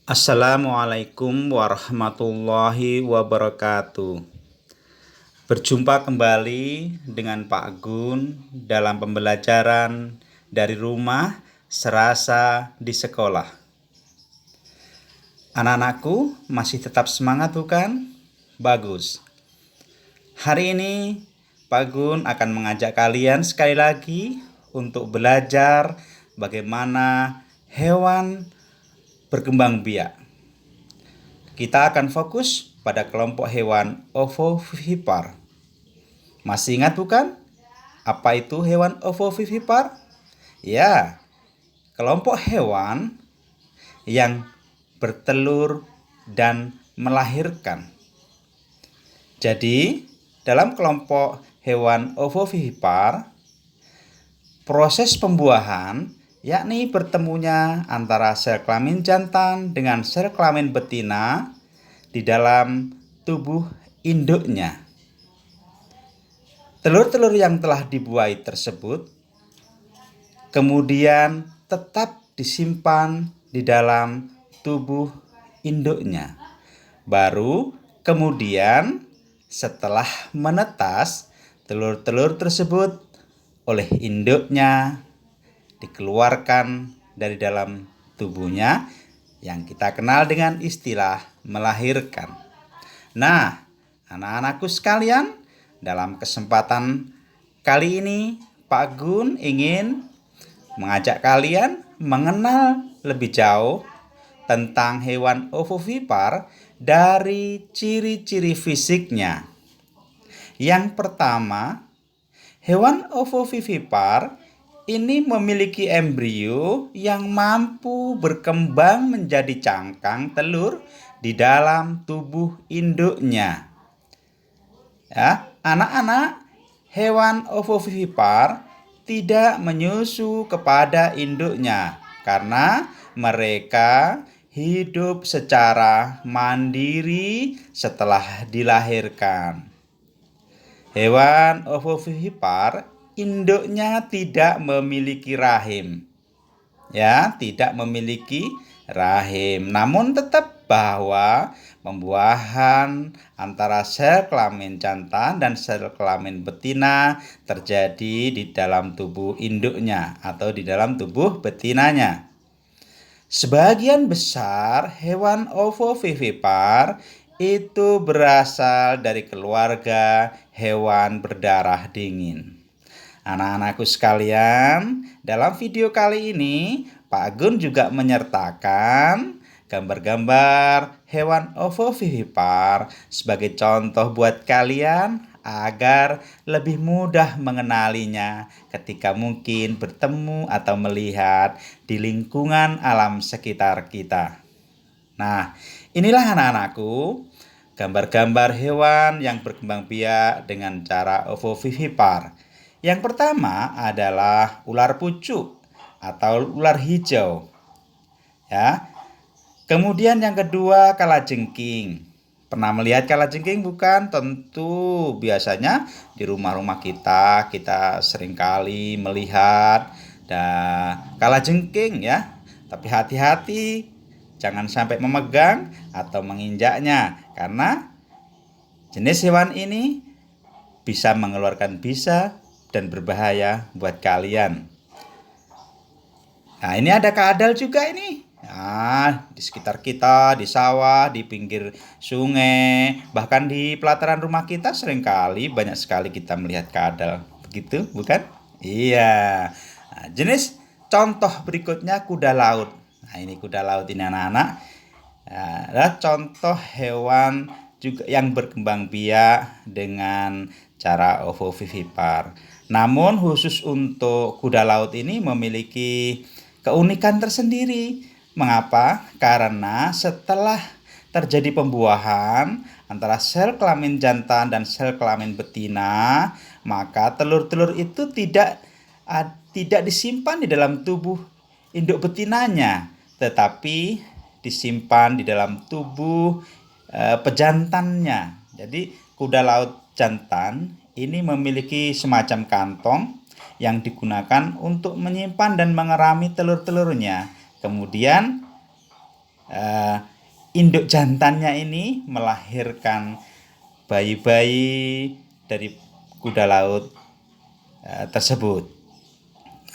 Assalamualaikum warahmatullahi wabarakatuh. Berjumpa kembali dengan Pak Gun dalam pembelajaran dari rumah serasa di sekolah. Anak-anakku masih tetap semangat bukan? Bagus. Hari ini Pak Gun akan mengajak kalian sekali lagi untuk belajar bagaimana hewan berkembang biak. Kita akan fokus pada kelompok hewan ovovivipar. Masih ingat bukan? Apa itu hewan ovovivipar? Ya, kelompok hewan yang bertelur dan melahirkan. Jadi, dalam kelompok hewan ovovivipar, proses pembuahan yakni bertemunya antara sel kelamin jantan dengan sel kelamin betina di dalam tubuh induknya. Telur-telur yang telah dibuai tersebut kemudian tetap disimpan di dalam tubuh induknya. Baru kemudian setelah menetas, telur-telur tersebut oleh induknya dikeluarkan dari dalam tubuhnya yang kita kenal dengan istilah melahirkan. Nah, anak-anakku sekalian, dalam kesempatan kali ini Pak Gun ingin mengajak kalian mengenal lebih jauh tentang hewan ovovivipar dari ciri-ciri fisiknya. Yang pertama, hewan ovovivipar ini memiliki embrio yang mampu berkembang menjadi cangkang telur di dalam tubuh induknya. Ya, anak-anak, hewan ovovivipar tidak menyusu kepada induknya karena mereka hidup secara mandiri setelah dilahirkan. Hewan ovovivipar induknya tidak memiliki rahim. Ya, tidak memiliki rahim. Namun tetap bahwa pembuahan antara sel kelamin jantan dan sel kelamin betina terjadi di dalam tubuh induknya atau di dalam tubuh betinanya. Sebagian besar hewan ovovivipar itu berasal dari keluarga hewan berdarah dingin. Anak-anakku sekalian, dalam video kali ini Pak Gun juga menyertakan gambar-gambar hewan ovovivipar sebagai contoh buat kalian agar lebih mudah mengenalinya ketika mungkin bertemu atau melihat di lingkungan alam sekitar kita. Nah, inilah anak-anakku gambar-gambar hewan yang berkembang biak dengan cara ovovivipar. Yang pertama adalah ular pucuk atau ular hijau. Ya. Kemudian yang kedua kalajengking. Pernah melihat kalajengking bukan? Tentu biasanya di rumah-rumah kita seringkali melihat kalajengking ya. Tapi hati-hati jangan sampai memegang atau menginjaknya karena jenis hewan ini bisa mengeluarkan bisa dan berbahaya buat kalian. Nah, ini ada kadal juga ini. Nah, di sekitar kita, di sawah, di pinggir sungai, bahkan di pelataran rumah kita seringkali banyak sekali kita melihat kadal. Begitu, bukan? Iya. Nah, jenis contoh berikutnya kuda laut. Nah, ini kuda laut ini anak-anak. Nah, adalah contoh hewan juga yang berkembang biak dengan cara ovovivipar. Namun khusus untuk kuda laut ini memiliki keunikan tersendiri. Mengapa? Karena setelah terjadi pembuahan antara sel kelamin jantan dan sel kelamin betina, maka telur-telur itu tidak disimpan di dalam tubuh induk betinanya, tetapi disimpan di dalam tubuh pejantannya. Jadi kuda laut jantan ini memiliki semacam kantong yang digunakan untuk menyimpan dan mengerami telur-telurnya. Kemudian eh, induk jantannya ini melahirkan bayi-bayi dari kuda laut tersebut.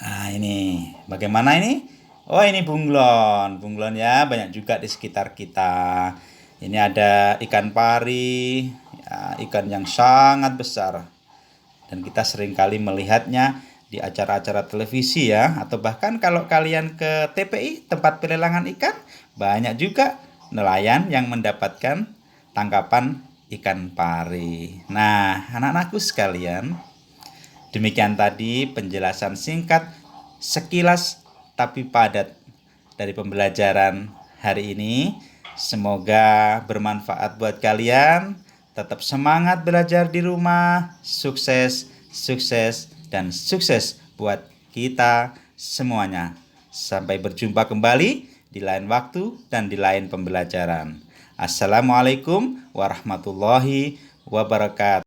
Nah, ini bagaimana ini? Oh, ini bunglon. Bunglon ya, banyak juga di sekitar kita. Ini ada ikan pari, ya, ikan yang sangat besar. Dan kita seringkali melihatnya di acara-acara televisi ya, atau bahkan kalau kalian ke TPI, tempat pelelangan ikan, banyak juga nelayan yang mendapatkan tangkapan ikan pari. Nah, anak-anakku sekalian, demikian tadi penjelasan singkat sekilas tapi padat dari pembelajaran hari ini. Semoga bermanfaat buat kalian. Tetap semangat belajar di rumah. Sukses, sukses, dan sukses buat kita semuanya. Sampai berjumpa kembali di lain waktu dan di lain pembelajaran. Assalamualaikum warahmatullahi wabarakatuh.